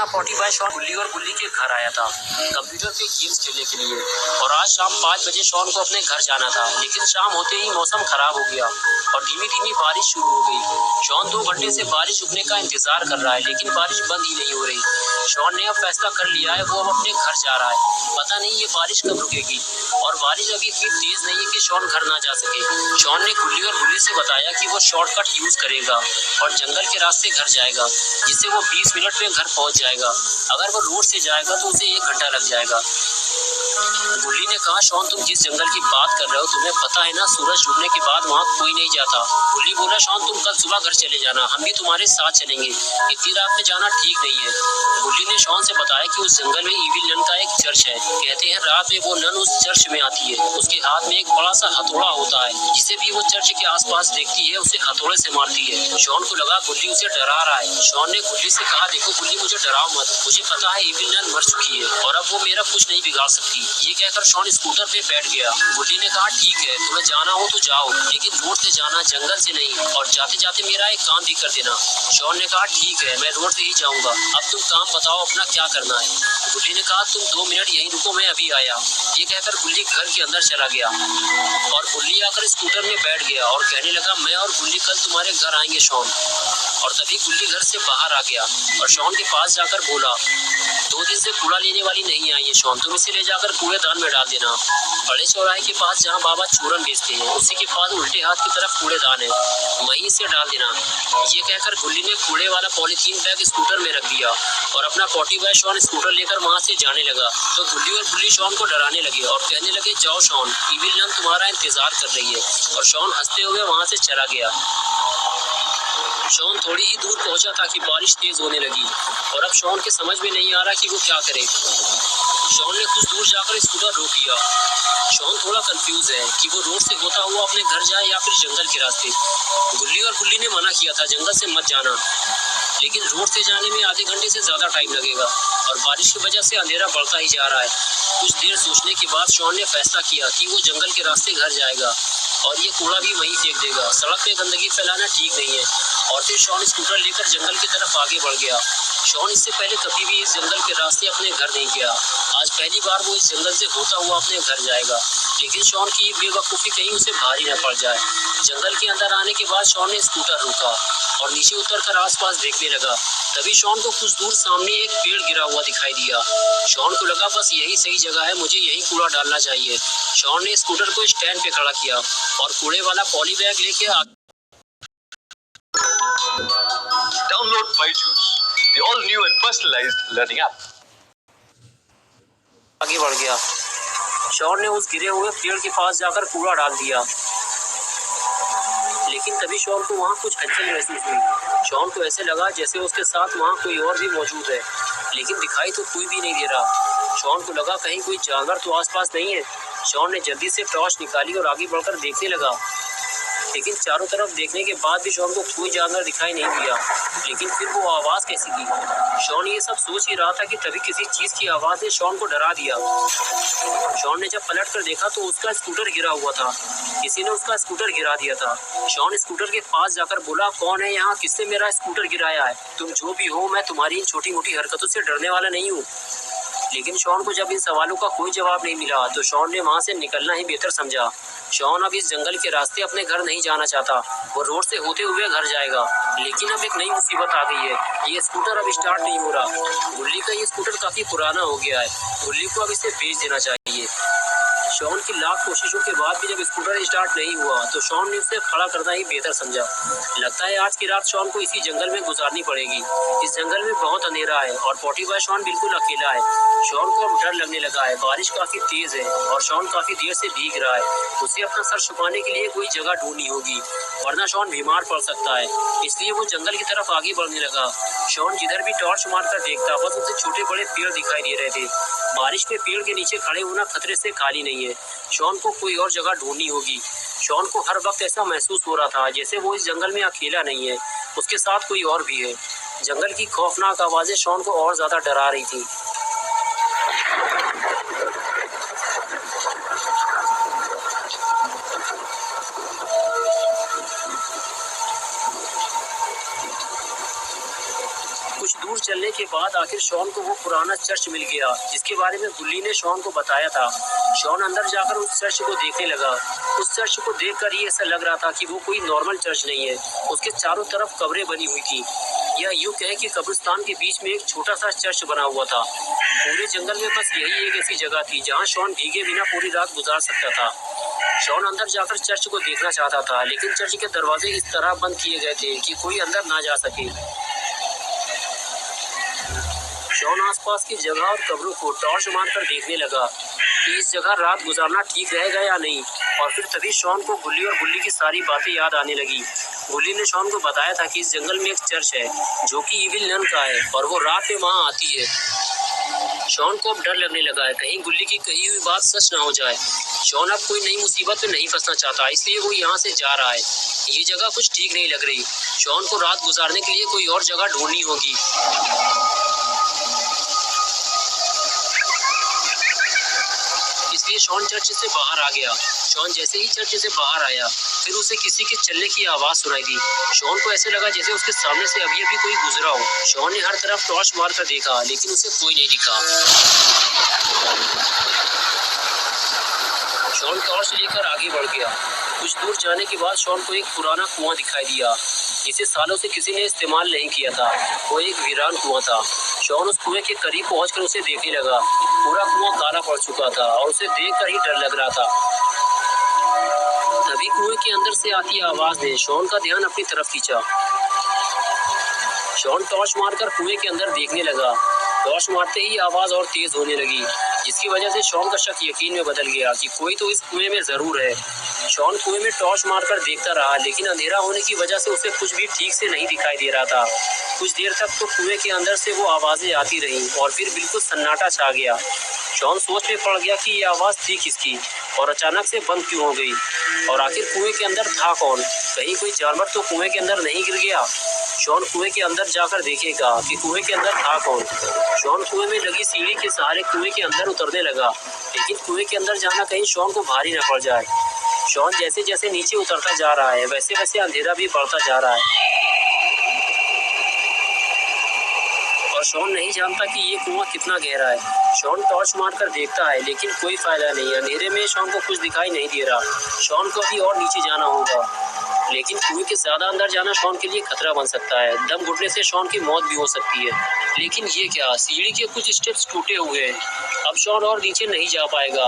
अपना potty boy Shawn गुल्ली और गुल्ली के घर आया था कंप्यूटर पे गेम्स खेलने के लिए। और आज शाम 5 बजे शॉन को अपने घर जाना था, लेकिन शाम होते ही मौसम खराब हो गया और धीमी धीमी बारिश शुरू हो गई। शॉन 2 घंटे से बारिश रुकने का इंतजार कर रहा है, लेकिन बारिश बंद ही नहीं हो रही। शॉन ने अब फैसला कर लिया है, वो अब अपने घर जा रहा है। पता नहीं ये बारिश कब रुकेगी, और बारिश अभी इतनी तेज नहीं है कि शॉन घर ना जा सके। शॉन ने गुल्ली और गुल्ली से बताया कि वो शॉर्टकट यूज करेगा और जंगल के रास्ते घर जाएगा, जिससे वो 20 मिनट में घर पहुंच जाएगा। अगर वो रोड से जाएगा तो उसे 1 घंटा लग जाएगा। गुल्ली ने कहा, शॉन तुम जिस जंगल की बात कर रहे हो, तुम्हें पता है ना, सूरज डूबने के बाद वहाँ कोई नहीं जाता। गुल्ली बोला, शॉन तुम कल सुबह घर चले जाना, हम भी तुम्हारे साथ चलेंगे। इतनी रात में जाना ठीक नहीं है। गुल्ली ने शॉन से बताया कि उस जंगल में ईविल नन का एक चर्च है। कहते हैं रात में वो नन उस चर्च में आती है। उसके हाथ में एक बड़ा सा हथौड़ा होता है, जिसे भी वो चर्च के आसपास देखती है उसे हथौड़े से मारती है। शॉन को लगा गुल्ली उसे डरा रहा है। शॉन ने गुल्ली से कहा, देखो गुल्ली, मुझे डराओ मत, मुझे पता है ईविल नन मर चुकी है और अब वो मेरा कुछ नहीं बिगाड़ सकती। ये कहकर शॉन स्कूटर पे बैठ गया। गुल्ली ने कहा, ठीक है, तुम्हें जाना हो तो जाओ, लेकिन रोड से जाना, जंगल से नहीं, और जाते जाते मेरा एक काम भी कर देना। शॉन ने कहा, ठीक है, मैं रोड से ही जाऊंगा। अब तुम काम बताओ अपना, क्या करना है। गुल्ली ने कहा, तुम 2 मिनट यहीं रुको, मैं अभी आया। ये कहकर गुल्ली घर के अंदर चला गया और गुल्ली आकर स्कूटर में बैठ गया और कहने लगा, मैं और गुल्ली कल तुम्हारे घर आएंगे शॉन। और तभी गुल्ली घर से बाहर आ गया और शॉन के पास जाकर बोला, 2 दिन से कूड़ा लेने वाली नहीं आई है शॉन, तुम इसे ले जाकर कूड़ेदान में डाल देना। बड़े चौराहे के पास जहाँ बाबा चूरन बेचते हैं, उसी के पास उल्टे हाथ की तरफ कूड़ेदान है, वहीं से डाल देना। ये कहकर गुल्ली ने कूड़े वाला पॉलीथीन बैग स्कूटर में रख दिया और अपना पॉटी बॉय शॉन स्कूटर लेकर वहाँ से जाने लगा। तो गुल्ली और गुल्ली शॉन को डराने लगे और कहने लगे, जाओ शॉन, ईविल नन तुम्हारा इंतजार कर रही है। और शॉन हंसते हुए वहाँ से चला गया। शॉन थोड़ी ही दूर पहुंचा था कि बारिश तेज होने लगी और अब शॉन के समझ में नहीं आ रहा कि वो क्या करे। शॉन ने कुछ दूर जाकर स्कूटर रोक दिया। शॉन थोड़ा कंफ्यूज है कि वो रोड से होता हुआ अपने घर जाए या फिर जंगल के रास्ते। गुल्ली और गुल्ली ने मना किया था जंगल से मत जाना, लेकिन रोड से जाने में आधे घंटे से ज्यादा टाइम लगेगा और बारिश की वजह से अंधेरा बढ़ता ही जा रहा है। कुछ देर सोचने के बाद शॉन ने फैसला किया कि वो जंगल के रास्ते घर जाएगा और ये कूड़ा भी वहीं फेंक देगा। सड़क पे गंदगी फैलाना ठीक नहीं है। और फिर शॉन स्कूटर लेकर जंगल की तरफ आगे बढ़ गया। शॉन इससे पहले कभी भी इस जंगल के रास्ते अपने घर नहीं गया। आज पहली बार वो इस जंगल से होता हुआ अपने घर जाएगा, लेकिन शॉन की बेवकूफ़ी कहीं उसे भारी न पड़ जाए। जंगल के अंदर आने के बाद शॉन ने स्कूटर रोका और नीचे उतरकर आसपास देखने लगा। तभी शॉन को कुछ दूर सामने एक पेड़ गिरा हुआ दिखाई दिया। शॉन को लगा, बस यही सही जगह है, मुझे यही कूड़ा डालना चाहिए। शॉन ने स्कूटर को स्टैंड पे खड़ा किया और कूड़े वाला पॉली बैग लेके Download Byju's, the all-new and personalized learning app. आगे बढ़ गया। शॉन ने उस गिरे हुए पेड़ के पास जाकर कूड़ा डाल दिया, लेकिन तभी शॉन को वहाँ कुछ हलचल महसूस हुई। शॉन को ऐसे लगा जैसे उसके साथ वहाँ कोई और भी मौजूद है, लेकिन दिखाई तो कोई भी नहीं दे रहा। शॉन को लगा कहीं कोई जानवर तो आसपास नहीं है। शॉन ने जल्दी से टॉर्च निकाली और आगे बढ़कर देखने लगा, लेकिन चारों तरफ देखने के बाद भी शॉन को कोई जानवर दिखाई नहीं दिया। लेकिन फिर वो आवाज़ कैसी थी? शॉन ये सब सोच ही रहा था कि तभी किसी चीज़ की आवाज़ ने शॉन को डरा दिया। शॉन ने जब पलट कर देखा तो उसका स्कूटर गिरा हुआ था। किसी ने उसका स्कूटर गिरा दिया था। शॉन स्कूटर के पास जाकर बोला, कौन है यहाँ, किसने मेरा स्कूटर गिराया है? तुम जो भी हो, मैं तुम्हारी इन छोटी मोटी हरकतों से डरने वाला नहीं हूँ। लेकिन शॉन को जब इन सवालों का कोई जवाब नहीं मिला तो शॉन ने वहाँ से निकलना ही बेहतर समझा। शॉन अब इस जंगल के रास्ते अपने घर नहीं जाना चाहता। वो रोड से होते हुए घर जाएगा, लेकिन अब एक नई मुसीबत आ गई है। ये स्कूटर अब स्टार्ट नहीं हो रहा। गुल्ली का ये स्कूटर काफी पुराना हो गया है। गुल्ली को अब इसे बेच देना चाहिए। शॉन की लाख कोशिशों के बाद भी जब स्कूटर स्टार्ट नहीं हुआ तो शॉन ने उसे खड़ा करना ही बेहतर समझा। लगता है आज की रात शॉन को इसी जंगल में गुजारनी पड़ेगी। इस जंगल में बहुत अंधेरा है और पॉटी बॉय शॉन बिल्कुल अकेला है। शॉन को अब डर लगने लगा है। बारिश काफी तेज है और शॉन काफी देर से भीग रहा है। उसे अपना सर छुपाने के लिए कोई जगह ढूंढनी होगी, वरना शॉन बीमार पड़ सकता है। इसलिए वो जंगल की तरफ आगे बढ़ने लगा। शॉन जिधर भी टॉर्च मारकर देखता, बस उसे छोटे बड़े पेड़ दिखाई दे रहे थे। बारिश में पेड़ के नीचे खड़े होना खतरे से खाली नहीं है। शॉन को कोई और जगह ढूंढनी होगी। शॉन को हर वक्त ऐसा महसूस हो रहा था जैसे वो इस जंगल में अकेला नहीं है, उसके साथ कोई और भी है। जंगल की खौफनाक आवाजें शॉन को और ज्यादा डरा रही थी। कुछ दूर चलने के बाद आखिर शॉन को वो पुराना चर्च मिल गया जिसके बारे में गुल्ली ने शॉन को बताया था। शॉन अंदर जाकर उस चर्च को देखने लगा। उस चर्च को देखकर ही ऐसा लग रहा था कि वो कोई नॉर्मल चर्च नहीं है। उसके चारों तरफ कब्रें बनी हुई थी, या यूं कहे कि कब्रिस्तान के बीच में एक छोटा सा चर्च बना हुआ था। पूरे जंगल में बस यही एक ऐसी जगह थी जहाँ शॉन भीगे बिना पूरी रात गुजार सकता था। शॉन अंदर जाकर चर्च को देखना चाहता था, लेकिन चर्च के दरवाजे इस तरह बंद किए गए थे कि कोई अंदर ना जा सके। शॉन आसपास की जगह और कब्रों को टॉर्च मारकर देखने लगा कि इस जगह रात गुजारना ठीक रहेगा या नहीं। और फिर तभी शॉन को गुल्ली और गुल्ली की सारी बातें याद आने लगी। गुल्ली ने शॉन को बताया था कि इस जंगल में एक चर्च है जो कि इविल नन का है और वो रात में वहाँ आती है। शॉन को अब डर लगने लगा है, कहीं गुल्ली की कही हुई बात सच ना हो जाए। शॉन अब कोई नई मुसीबत में नहीं फंसना चाहता, इसलिए वो यहाँ से जा रहा है। ये जगह कुछ ठीक नहीं लग रही। शॉन को रात गुजारने के लिए कोई और जगह ढूंढनी होगी। इसलिए शॉन चर्च से बाहर आ गया। शॉन जैसे ही चर्च से बाहर आया, फिर उसे किसी के चलने की आवाज सुनाई दी। शॉन को ऐसे लगा जैसे उसके सामने से अभी अभी कोई गुजरा हो। शॉन ने हर तरफ टॉर्च मारकर देखा, लेकिन उसे कोई नहीं दिखा। शॉन टॉर्च लेकर आगे बढ़ गया। कुछ दूर जाने के बाद शॉन को एक पुराना कुआं दिखाई दिया जिसे सालों से किसी ने इस्तेमाल नहीं किया था। वो एक वीरान कुआं था। शॉन उस कुएं के करीब पहुंचकर उसे देखने लगा। पूरा कुआं काला पड़ चुका था और उसे देखकर ही डर लग रहा था। तभी कुएं के अंदर से आती आवाज ने शॉन का ध्यान अपनी तरफ खींचा। शॉन टॉर्च मारकर कुएं के अंदर देखने लगा। टॉर्च मारते ही आवाज और तेज होने लगी, जिसकी वजह से शॉन का शक यकीन में बदल गया कि कोई तो इस कुएं में जरूर है। शॉन कुएं में टॉर्च मारकर देखता रहा, लेकिन अंधेरा होने की वजह से उसे कुछ भी ठीक से नहीं दिखाई दे रहा था। कुछ देर तक तो कुएं के अंदर से वो आवाजें आती रहीं और फिर बिल्कुल सन्नाटा छा गया। शॉन सोच में पड़ गया कि ये आवाज थी किसकी और अचानक से बंद क्यों हो गई, और आखिर कुएं के अंदर था कौन? कहीं कोई जानवर तो कुएं के अंदर नहीं गिर गया? शॉन कुएं के अंदर जाकर देखेगा कि कुएं के अंदर था कौन। शॉन कुएं में लगी सीढ़ी के सहारे कुएं के अंदर उतरने लगा, लेकिन कुएं के अंदर जाना कहीं शॉन को भारी न पड़ जाए। शॉन जैसे जैसे नीचे उतरता जा रहा है, वैसे वैसे अंधेरा भी बढ़ता जा रहा है और शॉन नहीं जानता कि ये कुआं कितना गहरा है। शॉन टॉर्च मारकर देखता है, लेकिन कोई फायदा नहीं। अंधेरे में शॉन को कुछ दिखाई नहीं दे रहा। शॉन को अभी और नीचे जाना होगा, लेकिन कुएं के ज्यादा अंदर जाना शॉन के लिए खतरा बन सकता है। दम घुटने से शॉन की मौत भी हो सकती है। लेकिन ये क्या, सीढ़ी के कुछ स्टेप्स टूटे हुए हैं। अब शॉन और नीचे नहीं जा पाएगा।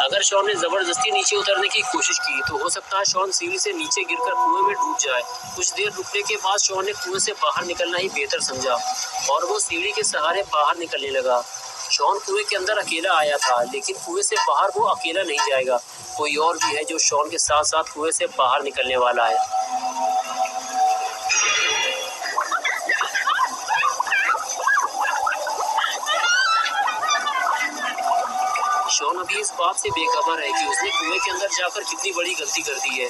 अगर शॉन ने जबरदस्ती नीचे उतरने की कोशिश की तो हो सकता है शॉन सीढ़ी से नीचे गिरकर कुएं में डूब जाए। कुछ देर रुकने के बाद शॉन ने कुएं से बाहर निकलना ही बेहतर समझा और वो सीढ़ी के सहारे बाहर निकलने लगा। शॉन कुएं के अंदर अकेला आया था, लेकिन कुएं से बाहर वो अकेला नहीं जाएगा। कोई और भी है जो शॉन के साथ साथ कुएं से बाहर निकलने वाला है। शॉन अभी इस बात से बेखबर है कि उसने कुएं के अंदर जाकर कितनी बड़ी गलती कर दी है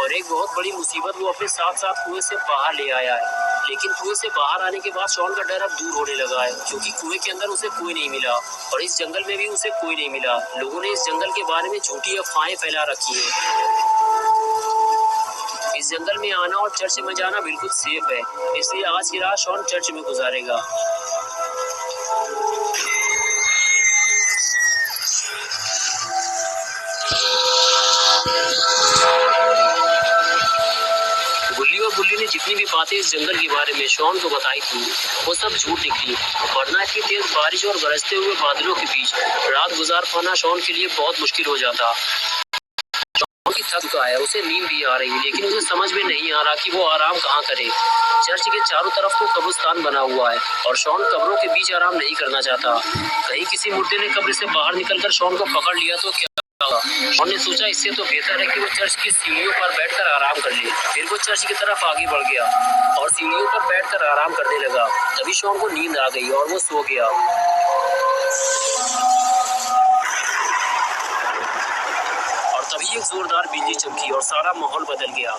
और एक बहुत बड़ी मुसीबत वो अपने साथ साथ कुएं से बाहर ले आया है। लेकिन कुएं से बाहर आने के बाद शॉन का डर अब दूर होने लगा है, क्योंकि कुएं के अंदर उसे कोई नहीं मिला और इस जंगल में भी उसे कोई नहीं मिला। लोगों ने इस जंगल के बारे में झूठी अफवाहें फैला रखी है। इस जंगल में आना और चर्च में जाना बिल्कुल सेफ है, इसलिए आज की रात शॉन चर्च में गुजारेगा। गुल्ली और बुल्ली ने जितनी भी बातें इस जंगल के बारे में शॉन को बताई थी, वो सब झूठ निकली। वरना इतनी तेज बारिश और गरजते हुए बादलों के बीच रात गुजार पाना शॉन के लिए बहुत मुश्किल हो जाता। शॉन की थक चुका है, उसे नींद भी आ रही है, लेकिन उसे समझ में नहीं आ रहा कि वो आराम कहाँ करे। चर्च के चारों तरफ तो कब्रिस्तान बना हुआ है और शॉन कब्रों के बीच आराम नहीं करना चाहता। कहीं किसी मुर्दे ने कब्र से बाहर निकलकर शॉन को पकड़ लिया तो क्या? शॉन ने सोचा इससे तो बेहतर है कि वो चर्च की सीढ़ियों पर बैठकर आराम कर ले। फिर वो चर्च की तरफ आगे बढ़ गया और सीढ़ियों पर बैठकर आराम करने लगा। तभी शॉन को नींद आ गई और वो सो गया। और तभी एक जोरदार बिजली चमकी और सारा माहौल बदल गया।